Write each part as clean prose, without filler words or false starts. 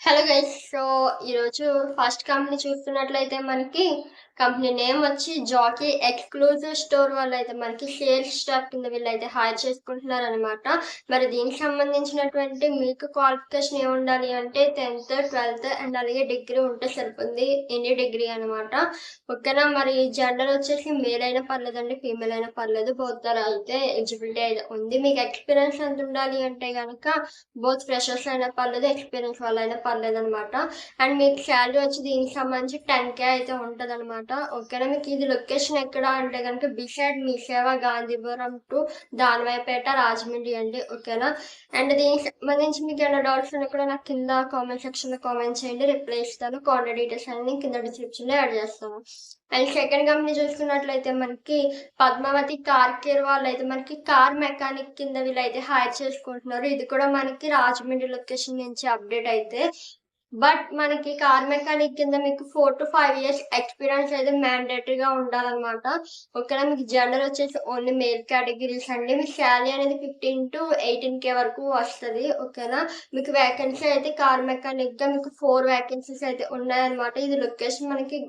Hello guys. ఈరోజు first company చూస్తున్నట్లయితే మనకి కంపెనీ నేమ్ వచ్చి జాకీ ఎక్స్క్లూజివ్ స్టోర్ వాళ్ళైతే మనకి సేల్స్ స్టాఫ్ కింద వీళ్ళైతే హైర్ చేసుకుంటున్నారనమాట. మరి దీనికి సంబంధించినటువంటి మీకు క్వాలిఫికేషన్ ఏముండాలి అంటే 10th, 12th అండ్ అలాగే డిగ్రీ ఉంటే సరిపోతుంది. ఎనీ డిగ్రీ అనమాట. ఓకేనా. మరి జెండర్ వచ్చేసి మేల్ అయినా పర్లేదండి, ఫీమేల్ అయినా పర్లేదు. బోత్ అయితే ఎలిజిబిలిటీ అయితే ఉంది. మీకు ఎక్స్పీరియన్స్ ఎంత ఉండాలి అంటే కనుక బోత్ ఫ్రెషర్స్ అయినా పర్లేదు, ఎక్స్పీరియన్స్ వాళ్ళైనా పర్లేదు అనమాట. అండ్ మీకు శాలరీ వచ్చి దీనికి సంబంధించి 10K అయితే ఉంటుంది అనమాట. ఓకేనా. మీకు ఇది లొకేషన్ ఎక్కడ అంటే కనుక బిసైడ్ మీ సేవ గాంధీపురం టు దానవాయిపేట రాజమండ్రి అండి. ఓకేనా. అండ్ దీనికి సంబంధించి మీకు ఏమైనా డౌట్స్ ఉన్నా కూడా నాకు కింద కామెంట్ సెక్షన్ లో కామెంట్ చేయండి, రిప్లై ఇస్తాను. కాంటాక్ట్ డీటెయిల్స్ అన్ని కింద డిస్క్రిప్షన్ లో యాడ్ చేస్తాను. అండ్ సెకండ్ కంపెనీ చూసుకున్నట్లయితే మనకి పద్మావతి కార్ కేర్ వాళ్ళు అయితే మనకి కార్ మెకానిక్ కింద వీళ్ళైతే హైర్ చేసుకుంటున్నారు. ఇది కూడా మనకి రాజమండ్రి లొకేషన్ నుంచి అప్డేట్ అయితే. బట్ మనకి కార్ మెకానిక్ కింద మీకు 4 to 5 years ఎక్స్పీరియన్స్ అయితే మ్యాండేటరీగా ఉండాలన్నమాట. ఓకేనా. మీకు జెండర్ వచ్చేసి ఓన్లీ మేల్ కేటగిరీస్ అండి. మీకు శాలరీ అనేది 15 to 18K వరకు వస్తుంది. ఓకేనా. మీకు వేకెన్సీ అయితే కార్ మెకానిక్ గా మీకు 4 వేకెన్సీస్ అయితే ఉన్నాయన్నమాట. ఇది లొకేషన్ మనకి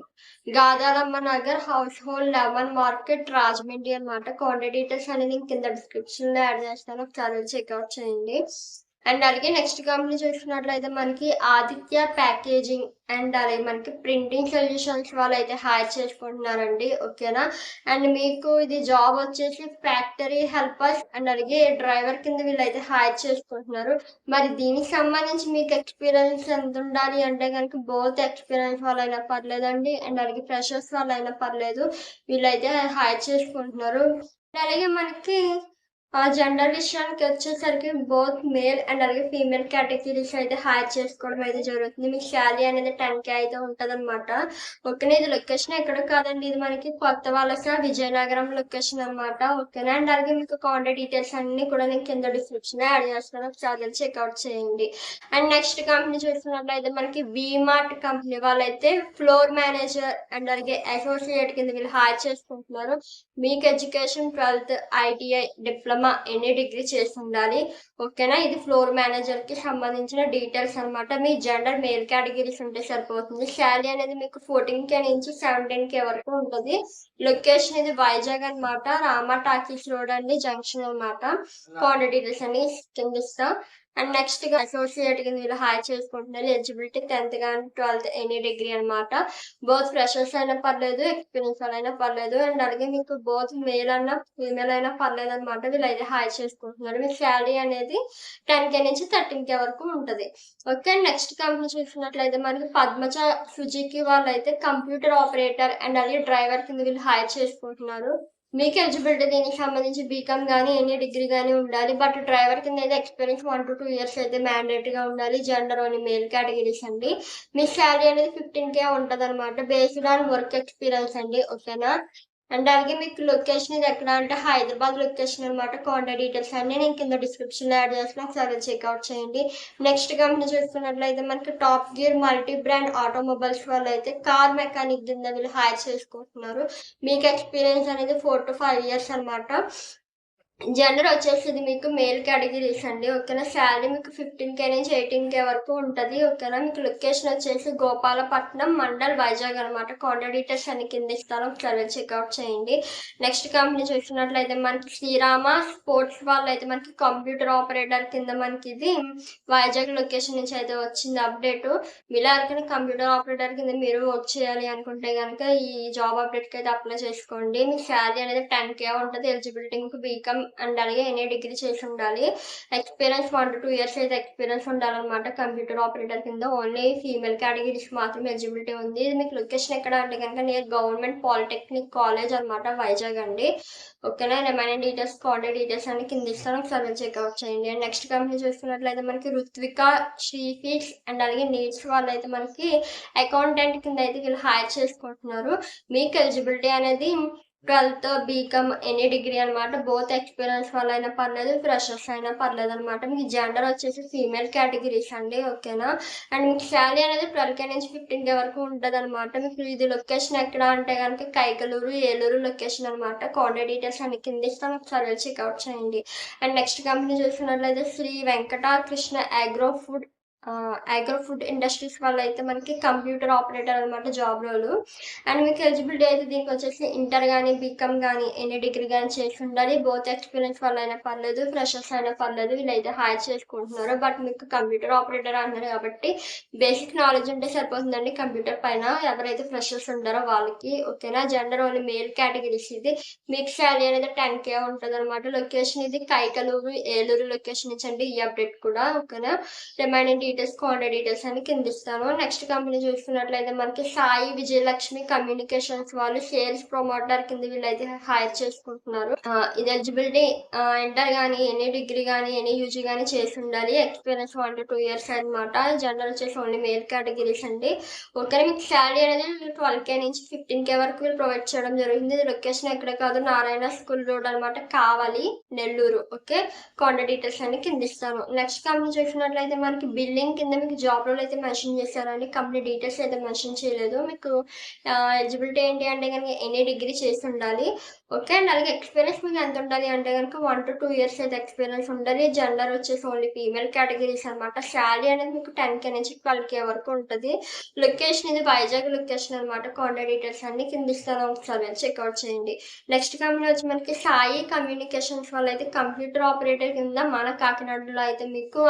Gadalamma Nagar, household 11 market, Rajahmundry అనమాట. కాంటాక్ట్ డీటెయిల్స్ అనేది కింద డిస్క్రిప్షన్ లో యాడ్ చేస్తాను, ఒకసారి చెక్అవుట్ చేయండి. అండ్ అలాగే నెక్స్ట్ కంపెనీ చూసినట్లయితే మనకి ఆదిత్య ప్యాకేజింగ్ అండ్ అలాగే మనకి ప్రింటింగ్ సొల్యూషన్స్ వాళ్ళు అయితే హైర్ చేసుకుంటున్నారండి. ఓకేనా. అండ్ మీకు ఇది జాబ్ వచ్చేసి ఫ్యాక్టరీ హెల్పర్స్ అండ్ అలాగే డ్రైవర్ కింద వీళ్ళైతే హైర్ చేసుకుంటున్నారు. మరి దీనికి సంబంధించి మీకు ఎక్స్పీరియన్స్ ఎంత ఉండాలి అంటే కనుక బోత్ ఎక్స్పీరియన్స్ వాళ్ళైనా పర్లేదండి అండ్ అలాగే ఫ్రెషర్స్ వాళ్ళైనా పర్లేదు, వీళ్ళైతే హైర్ చేసుకుంటున్నారు. అలాగే మనకి జెండర్ విషయానికి వచ్చేసరికి బోత్ మేల్ అండ్ అలాగే ఫీమేల్ కేటగిరీస్ అయితే హైర్ చేసుకోవడం అయితే జరుగుతుంది. మీకు శాలరీ అనేది 10K అయితే ఉంటుంది అనమాట. ఓకేనా. ఇది లొకేషన్ ఎక్కడ కాదండి, ఇది మనకి కొత్త వలస విజయనగరం లొకేషన్ అనమాట. ఓకేనా. అండ్ అలాగే మీకు కాంటాక్ట్ డీటెయిల్స్ అన్ని కూడా నేను కింద డిస్క్రిప్షన్ యాడ్ చేస్తాను, ఒకసారి చెక్అవుట్ చేయండి. అండ్ నెక్స్ట్ కంపెనీ చూసినట్లయితే మనకి వీమార్ట్ కంపెనీ వాళ్ళైతే ఫ్లోర్ మేనేజర్ అండ్ అలాగే అసోసియేట్ కింద వీళ్ళు హైర్ చేసుకుంటున్నారు. మీకు education 12th, ITI, diploma, any degree చేసి ఉండాలి. ఓకేనా. ఇది ఫ్లోర్ మేనేజర్ కి సంబంధించిన డీటెయిల్స్ అనమాట. మీ జెండర్ మేల్ కేటగిరీస్ ఉంటే సరిపోతుంది. శాలరీ అనేది మీకు 14K నుంచి 17K వరకు ఉంటుంది. లొకేషన్ ఇది వైజాగ్ అనమాట, రామా టాకీస్ రోడ్ అండి, జంక్షన్ అనమాట. కాంటాక్ట్ డీటెయిల్స్ అన్ని కింద ఇస్తాం. అండ్ నెక్స్ట్ అసోసియేట్ కింద వీళ్ళు హైర్ చేసుకుంటున్నారు. ఎలిజిబిలిటీ 10th కానీ 12th ఎనీ డిగ్రీ అనమాట. బోత్ ఫ్రెషర్స్ అయినా పర్లేదు, ఎక్స్పీరియన్స్ అయినా పర్లేదు. అండ్ అలాగే మీకు బోత్ మేల్ అన్నా ఫీమేల్ అయినా పర్లేదు అనమాట. వీళ్ళు అయితే హైర్ చేసుకుంటున్నారు. మీ శాలరీ అనేది 10K నుంచి 13K వరకు ఉంటుంది. ఓకే. నెక్స్ట్ కంపెనీ చూసినట్లయితే మనకి పద్మజ సుజుకి వాళ్ళు అయితే కంప్యూటర్ ఆపరేటర్ అండ్ అలాగే డ్రైవర్ కింద వీళ్ళు హైర్ చేసుకుంటున్నారు. మీకు ఎలిజిబిలిటీ దీనికి సంబంధించి బీకామ్ కానీ ఎనీ డిగ్రీ కానీ ఉండాలి. బట్ డ్రైవర్ కింద అయితే ఎక్స్పీరియన్స్ 1 to 2 years అయితే మ్యాండేటరీగా ఉండాలి. జెండర్ ఓన్లీ మేల్ కేటగిరీస్ అండి. మీ శాలరీ అనేది 15K ఉంటుంది అనమాట, బేస్డ్ ఆన్ వర్క్ ఎక్స్పీరియన్స్ అండి. ఓకేనా. అండ్ అలాగే మీకు లొకేషన్ ఇది ఎక్కడ అంటే హైదరాబాద్ లొకేషన్ అనమాట. కాంటాక్ట్ డీటెయిల్స్ అన్ని నేను కింద డిస్క్రిప్షన్ లో యాడ్ చేస్తాను, ఒకసారి చెక్అవుట్ చేయండి. నెక్స్ట్ కంపెనీ చూసుకున్నట్లయితే మనకి top gear multi brand automobiles వాళ్ళు అయితే కార్ మెకానిక్ కింద వీళ్ళు హైర్ చేసుకుంటున్నారు. మీకు ఎక్స్పీరియన్స్ అనేది 4 to 5 years అనమాట. జెండర్ వచ్చేసి మీకు మేల్ కేటగిరీస్ అండి. ఓకేనా. శాలరీ మీకు 15K నుంచి 18K వరకు ఉంటుంది. ఓకేనా. మీకు లొకేషన్ వచ్చేసి గోపాలపట్నం మండల్, వైజాగ్ అనమాట. కాంటాక్ట్ డీటెయిల్స్ అన్ని కింద ఇస్తాను, ఒకసారి చెక్అవుట్ చేయండి. నెక్స్ట్ కంపెనీ చూసినట్లయితే మనకి శ్రీరామ స్పోర్ట్స్ వాళ్ళు అయితే మనకి కంప్యూటర్ ఆపరేటర్ కింద మనకి ఇది వైజాగ్ లొకేషన్ నుంచి అయితే వచ్చింది అప్డేట్. మీరు ఎవరికైనా కంప్యూటర్ ఆపరేటర్ కింద మీరు వర్క్ చేయాలి అనుకుంటే కనుక ఈ జాబ్ అప్డేట్కి అయితే అప్లై చేసుకోండి. మీ శాలరీ అనేది 10K ఉంటుంది. ఎలిజిబిలిటీ మీకు బీకామ్ అండ్ అలాగే ఎనీ డిగ్రీ చేసి ఉండాలి. ఎక్స్పీరియన్స్ 1 to 2 years అయితే ఎక్స్పీరియన్స్ ఉండాలన్నమాట. కంప్యూటర్ ఆపరేటర్ కింద ఓన్లీ ఫీమేల్ కేటగిరీస్ మాత్రం ఎలిజిబిలిటీ ఉంది. ఇది మీకు లొకేషన్ ఎక్కడ అంటే కనుక నియర్ గవర్నమెంట్ పాలిటెక్నిక్ కాలేజ్ అనమాట, వైజాగ్ అండి. ఓకేనా. రిమైనింగ్ డీటెయిల్స్ కాంటాక్ట్ డీటెయిల్స్ అన్ని కింద ఇస్తాను, ఒకసారి చెక్అవుట్ చేయండి. అండ్ నెక్స్ట్ కంపెనీ చూసుకున్నట్లయితే మనకి రుత్విక శ్రీఫీడ్స్ అండ్ అలాగే నీడ్స్ వాళ్ళు అయితే మనకి అకౌంటెంట్ కింద అయితే వీళ్ళు హైర్ చేసుకుంటున్నారు. మీకు ఎలిజిబిలిటీ అనేది 12th, బీకామ్, ఎనీ డిగ్రీ అనమాట. బోత్ ఎక్స్పీరియన్స్ వాళ్ళైనా పర్లేదు, ఫ్రెషర్స్ అయినా పర్లేదు అనమాట. మీకు జెండర్ వచ్చేసి ఫీమేల్ కేటగిరీస్ అండి. ఓకేనా. అండ్ మీకు శాలరీ అనేది 12K నుంచి 15K వరకు ఉంటుంది అనమాట. మీకు ఇది లొకేషన్ ఎక్కడ అంటే కనుక కైకలూరు, ఏలూరు లొకేషన్ అనమాట. కాంటాక్ట్ డీటెయిల్స్ అన్ని కింద ఇస్తాను, ఒకసారి చెక్అవుట్ చేయండి. అండ్ నెక్స్ట్ కంపెనీ చూసినట్లయితే Shri Venkata Krishna agro food agro food industries వాళ్ళైతే మనకి కంప్యూటర్ ఆపరేటర్ అనమాట జాబ్ రోలు. అండ్ మీకు ఎలిజిబిలిటీ అయితే దీనికొచ్చేసి ఇంటర్ గానీ, బీకామ్ గానీ, ఎనీ డిగ్రీ గానీ చేసి ఉండాలి. బోత్ ఎక్స్‌పీరియన్స్ వాళ్ళైనా పర్లేదు, ఫ్రెషర్స్ అయినా పర్లేదు. వీళ్ళైతే హైర్ చేసుకుంటున్నారు. బట్ మీకు కంప్యూటర్ ఆపరేటర్ అన్నారు కాబట్టి బేసిక్ నాలెడ్జ్ ఉంటే సరిపోతుందండి కంప్యూటర్ పైన. ఎవరైతే ఫ్రెషర్స్ ఉంటారో వాళ్ళకి. ఓకేనా? జెండర్ ఓన్లీ మేల్ కేటగిరీస్ ఇది. మీకు సాలరీ అనేది 10,000 ఉంటదనమాట. లొకేషన్ ఇది కైకలూరు, ఏలూరు లొకేషన్ ఇచ్చండి. ఈ అప్డేట్ కూడా. ఓకేనా? రిమైనింగ్ డీటెయిల్స్, కాంటాక్ట్ డీటెయిల్స్ అని కింద ఇస్తాను. నెక్స్ట్ కంపెనీ చూసుకున్నట్లయితే మనకి సాయి విజయలక్ష్మి కమ్యూనికేషన్స్ వాళ్ళు సేల్స్ ప్రమోటర్ కింద వీళ్ళైతే హైర్ చేసుకుంటున్నారు. ఇది ఎలిజిబిలిటీ ఇంటర్ గానీ, ఎనీ డిగ్రీ గానీ, ఎనీ యూజీ గానీ చేసి ఉండాలి. ఎక్స్పీరియన్స్ 1 to 2 ఇయర్స్ అనమాట. జనరల్ వచ్చేసి ఓన్లీ మేల్ కేటగిరీస్ అండి. ఓకే. మీకు శాలరీ అనేది 12,000 నుంచి 15,000 వరకు వీళ్ళు ప్రొవైడ్ చేయడం జరుగుతుంది. ఇది లొకేషన్ ఎక్కడ కాదు, నారాయణ స్కూల్ రోడ్ అనమాట, కావలి, నెల్లూరు. ఓకే. కాంటాక్ట్ డీటెయిల్స్ అన్ని కింద ఇస్తాను. నెక్స్ట్ కంపెనీ చూసినట్లయితే మనకి బిల్లింగ్ కింద మీకు జాబ్ రోల్ అయితే మెన్షన్ చేశారండి. కంపెనీ డీటెయిల్స్ అయితే మెన్షన్ చేయలేదు. మీకు ఎలిజిబిలిటీ ఏంటి అంటే కనుక ఎనీ డిగ్రీ చేసి ఉండాలి. ఓకే. అండ్ అలాగే ఎక్స్పీరియన్స్ మీకు ఎంత ఉండాలి అంటే కనుక 1 to 2 ఇయర్స్ అయితే ఎక్స్పీరియన్స్ ఉండాలి. జెండర్ వచ్చేసి ఓన్లీ ఫీమేల్ కేటగిరీస్ అనమాట. శాలరీ అనేది మీకు 10,000 నుంచి 12,000 వరకు ఉంటది. లొకేషన్ ఇది వైజాగ్ లొకేషన్ అనమాట. కాంటాక్ట్ డీటెయిల్స్ అన్ని కింద ఇస్తాను, ఒకసారి చెక్అవుట్ చేయండి. నెక్స్ట్ కంపెనీ వచ్చి మనకి సాయి కమ్యూనికేషన్స్ వాళ్ళు అయితే కంప్యూటర్ ఆపరేటర్ కింద మన కాకినాడలో అయితే మీకు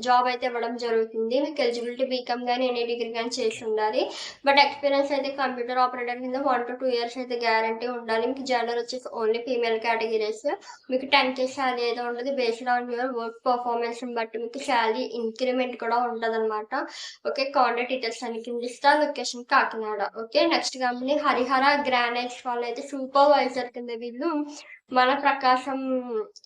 జాబ్ అయితే ఇవ్వడం జరుగుతుంది. మీకు ఎలిజిబిలిటీ బీకామ్ కానీ ఎనీ డిగ్రీ కానీ చేసి ఉండాలి. బట్ ఎక్స్పీరియన్స్ అయితే కంప్యూటర్ ఆపరేటర్ కింద 1 to 2 ఇయర్స్ అయితే గ్యారంటీ ఉండాలి. మీకు జెండర్ వచ్చేసి ఓన్లీ ఫీమేల్ కేటగిరీస్. మీకు 10,000 శాలరీ అయితే ఉంటుంది. Based on your work performance బట్టి మీకు శాలరీ ఇంక్రిమెంట్ కూడా ఉంటదనమాట. ఓకే. కాంటాక్ట్ డీటెయిల్స్ అన్ని కింద ఇస్తా. Location Kakinada. Okay. Next company Harihara granites వాళ్ళు అయితే సూపర్వైజర్ కింద వీళ్ళు మన ప్రకాశం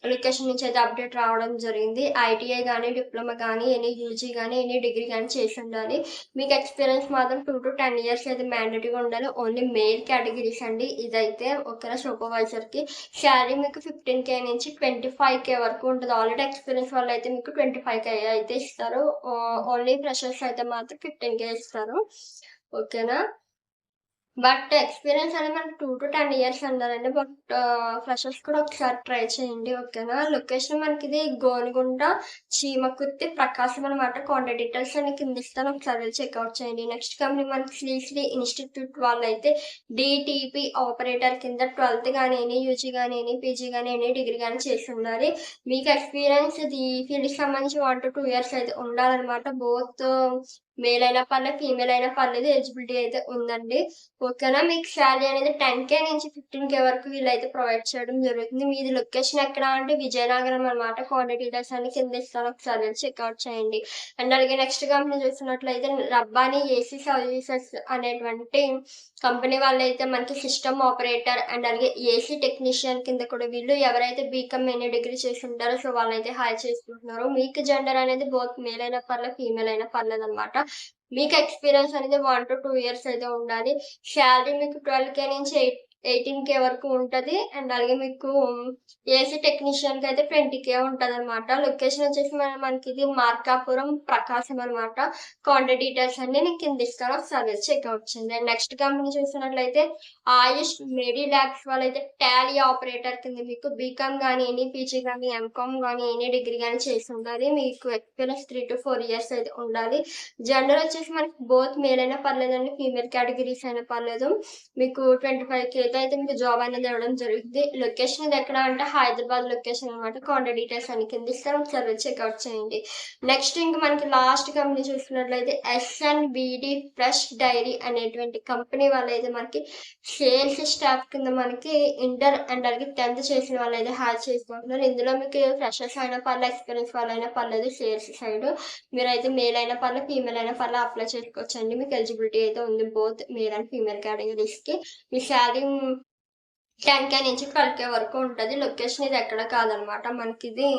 లొకేషన్ నుంచి అయితే అప్డేట్ రావడం జరిగింది. ఐటీఐ గానీ, డిప్లొమా గానీ, ఎనీ యూజీ గానీ, ఎనీ డిగ్రీ గానీ చేసి ఉండాలి. మీకు ఎక్స్పీరియన్స్ మాత్రం 2 to 10 ఇయర్స్ అయితే మ్యాండేటరీగా ఉండాలి. ఓన్లీ మేల్ కేటగిరీస్ అండి ఇదైతే. ఓకేనా? సూపర్వైజర్‌కి శాలరీ మీకు 15,000 నుంచి 25,000 వరకు ఉంటది. ఆల్రెడీ ఎక్స్పీరియన్స్ వాళ్ళైతే మీకు 25,000 అయితే ఇస్తారు. ఓన్లీ ఫ్రెషర్స్ అయితే మాత్రం 15,000 ఇస్తారు. ఓకేనా? బట్ ఎక్స్పీరియన్స్ అనేది మనకి 2 to 10 ఇయర్స్ అన్నారండి. బట్ ఫ్రెషర్స్ కూడా ఒకసారి ట్రై చేయండి. ఓకేనా? లొకేషన్ మనకిది గోనుగుంట, చీమకుర్తి, ప్రకాశం అనమాట. కాంటాక్ట్ డీటెయిల్స్ అన్ని కింద ఇస్తాను, ఒకసారి వెళ్ళి చెక్అవుట్ చేయండి. నెక్స్ట్ కంపెనీ మనకి శ్రీశ్రీ ఇన్‌స్టిట్యూట్ వాళ్ళైతే డీటీపీ ఆపరేటర్ కింద 12th గానీ, ఎనీ యూజీ గానీ, ఎనీ పీజీ గానీ, ఎనీ డిగ్రీ గానీ చేసి ఉండాలి. మీకు ఎక్స్పీరియన్స్ ఈ ఫీల్డ్‌కి సంబంధించి 1 to 2 ఇయర్స్ అయితే ఉండాలనమాట. బోత్ మేల్ అయినా పర్లేదు, ఫీమేల్ అయినా పర్లేదు. ఎలిజిబిలిటీ అయితే ఉందండి. ఓకేనా? మీకు శాలరీ అనేది 10,000 నుంచి 15,000 వరకు వీళ్ళైతే ప్రొవైడ్ చేయడం జరుగుతుంది. మీది లొకేషన్ ఎక్కడ అంటే విజయనగరం అనమాట. కాంటాక్ట్ డీటెయిల్స్ అన్ని కింద ఇస్తాను, ఒకసారి వెళ్ళి చెక్అవుట్ చేయండి. అండ్ అలాగే నెక్స్ట్ కంపెనీ చూస్తున్నట్లయితే రబ్బానీ ఏసీ సర్వీసెస్ అనేటువంటి కంపెనీ వాళ్ళైతే మనకి సిస్టమ్ ఆపరేటర్ అండ్ అలాగే ఏసీ టెక్నీషియన్ కింద కూడా వీళ్ళు ఎవరైతే బీకామ్ ఎనీ డిగ్రీ చేసి ఉంటారో సో వాళ్ళైతే హైర్ చేసుకుంటున్నారు. మీకు జెండర్ అనేది బోత్ మేల్ అయినా పర్లేదు, ఫీమేల్ అయినా పర్లేదనమాట. మీకు ఎక్స్పీరియన్స్ అనేది 1 to 2 ఇయర్స్ అయితే ఉండాలి. శాలరీ మీకు 12,000 నుంచి 18,000 వరకు ఉంటది. అండ్ అలాగే మీకు ఏసీ టెక్నీషియన్‌కి అయితే 20,000 ఉంటదనమాట. లొకేషన్ వచ్చేసి మనకిది మార్కాపురం, ప్రకాశం అనమాట. కాంటాక్ట్ డీటెయిల్స్ అన్ని నేను కింద ఇస్తాను, ఒకసారి వెళ్ళి చెక్అవుట్ చేయండి. అండ్ నెక్స్ట్ కంపెనీ చూసినట్లయితే ఆయుష్ మెడి ల్యాబ్స్ వాళ్ళైతే టాలీ ఆపరేటర్ కింద మీకు బీకామ్ గానీ, ఎనీ పీజీ గానీ, ఎంకామ్ గానీ, ఎనీ డిగ్రీ గానీ చేసి ఉండాలి. మీకు ఎక్స్పీరియన్స్ 3 to 4 ఇయర్స్ అయితే ఉండాలి. జెండర్ వచ్చేసి మనకి బోత్ మేల్ అయినా పర్లేదండి, ఫీమేల్ కేటగిరీస్ అయినా పర్లేదు. మీకు 25,000 అయితే మీకు జాబ్ అనేది ఇవ్వడం జరుగుతుంది. లొకేషన్ ఇది ఎక్కడ అంటే హైదరాబాద్ లొకేషన్ అనమాట. కాంటాక్ట్ డీటెయిల్స్ అన్ని కింద ఇస్తాను, ఒకసారి వెళ్ళి చెక్అవుట్ చేయండి. నెక్స్ట్ ఇంక మనకి లాస్ట్ కంపెనీ చూసుకున్నట్లయితే ఎస్ఎన్‌బిడి ఫ్రెష్ డైరీ అనేటువంటి కంపెనీ వాళ్ళైతే మనకి సేల్స్ స్టాఫ్ కింద మనకి ఇంటర్ అండ్ అలాగే 10th చేసిన వాళ్ళైతే హైర్ చేసుకుంటున్నారు. ఇందులో మీకు ఫ్రెషర్స్ అయినా పర్లేదు, ఎక్స్పీరియన్స్ వాళ్ళైనా పర్లేదు. సేల్స్ సైడ్ మీరైతే మేల్ అయినా పర్లేదు, ఫీమేల్ అయినా పర్లేదు అప్లై చేసుకోవచ్చండి. మీకు ఎలిజిబిలిటీ అయితే ఉంది బోత్ మేల్ అండ్ ఫీమేల్ కేటగిరీస్‌కి. మీ శాలరీ 10,000 నుంచి 12,000 వరకు ఉంటది. లొకేషన్ ఇది ఎక్కడ కాదనమాట. మనకిది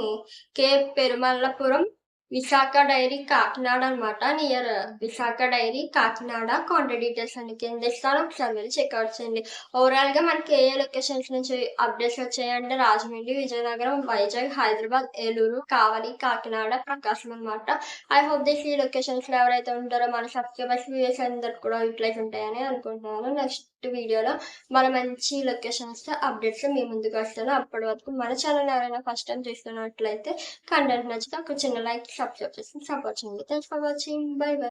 పెరుమల్లపురం, విశాఖ డైరీ, కాకినాడ అనమాట. Near Visakha dairy, Kakinada. Contact details అన్ని కింద ఇస్తాను, ఒకసారి వెళ్ళి చెక్అవుట్ చేయండి. ఓవరాల్‌గా మనకి ఏ లొకేషన్స్ నుంచి అప్డేట్స్ వచ్చాయంటే రాజమండ్రి, విజయనగరం, వైజాగ్, హైదరాబాద్, ఏలూరు, కావలి, కాకినాడ, ప్రకాశం అనమాట. ఐ హోప్ ఈ లొకేషన్స్‌లో ఎవరైతే ఉంటారో మన సబ్స్క్రైబర్స్, వ్యూయర్స్ అందరికి కూడా యూటిలైజ్ ఉంటాయని అనుకుంటున్నాను. నెక్స్ట్ వీడియోలో మన మంచి లొకేషన్స్తో అప్డేట్స్ మీ ముందుకు వస్తాను. అప్పటి వరకు మన ఛానల్ ఎవరైనా ఫస్ట్ టైం చూస్తున్నట్లయితే కంటెంట్ నచ్చితే ఒక చిన్న లైక్ సబ్స్క్రైబ్ చేసి సపోర్ట్ చేయండి. Thanks for watching. By by.